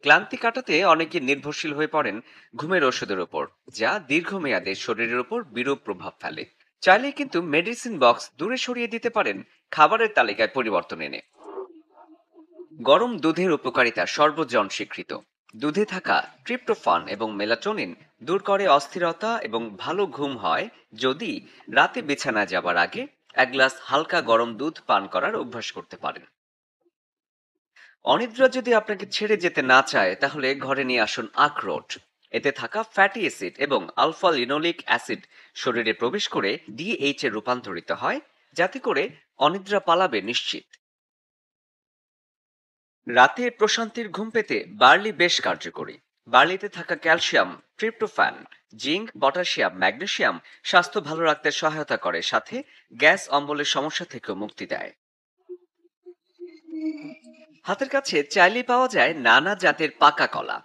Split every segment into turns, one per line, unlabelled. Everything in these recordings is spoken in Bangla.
ক্লান্তি কাটাতে অনেকে নির্ভরশীল হয়ে পড়েন ঘুমের ওষুধের উপর, যা দীর্ঘমেয়াদে শরীরের উপর বিরূপ প্রভাব ফেলে। চাইলে কিন্তু মেডিসিন বক্স দূরে সরিয়ে দিতে পারেন খাবারের তালিকায় পরিবর্তন এনে। গরম দুধের উপকারিতা সর্বজন স্বীকৃত। দুধে থাকা ট্রিপ্টোফান এবং মেলাটোনিন দূর করে অস্থিরতা এবং ভালো ঘুম হয় যদি রাতে বিছানায় যাবার আগে এক গ্লাস হালকা গরম দুধ পান করার অভ্যাস করতে পারেন। অনিদ্রা যদি আপনাকে ছেড়ে যেতে না চায় তাহলে ঘরে নিয়ে আসুন আখরোট। এতে থাকা ফ্যাটি অ্যাসিড এবং আলফা লিনোলিক অ্যাসিড শরীরে প্রবেশ করে ডিএইচ এ রূপান্তরিত হয়, যাতে করে অনিদ্রা পালাবে নিশ্চিত। রাতে প্রশান্তির ঘুম পেতে বার্লি বেশ কার্যকরী। বার্লিতে থাকা calcium, tryptophan, zinc, potassium, magnesium স্বাস্থ্য ভালো রাখতে সহায়তা করে, সাথে গ্যাস অম্বলের সমস্যা থেকেও মুক্তি দেয়। হাতের কাছে চাইলেই পাওয়া যায় নানা জাতের পাকা কলা।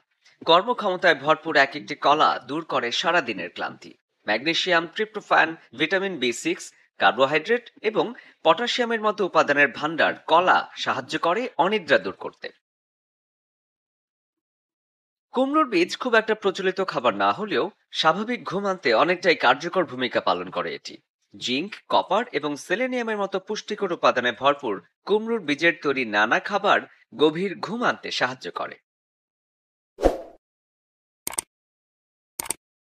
কর্মক্ষমতায় ভরপুর এক একটি কলা দূর করে সারাদিনের ক্লান্তি। ম্যাগনেসিয়াম, ট্রিপ্টোফ্যান, ভিটামিন বি6, কার্বোহাইড্রেট এবং পটাশিয়ামের মতো উপাদানের ভান্ডার কলা সাহায্য করে অনিদ্রা দূর করতে। কুমড়োর বীজ খুব একটা প্রচলিত খাবার না হলেও স্বাভাবিক ঘুম আনতে অনেকটাই কার্যকর ভূমিকা পালন করে এটি। জিঙ্ক, কপার এবং সেলেনিয়ামের মতো পুষ্টিকর উপাদানে ভরপুর কুমড়োর বীজের তৈরি নানা খাবার গভীর ঘুম আনতে সাহায্য করে।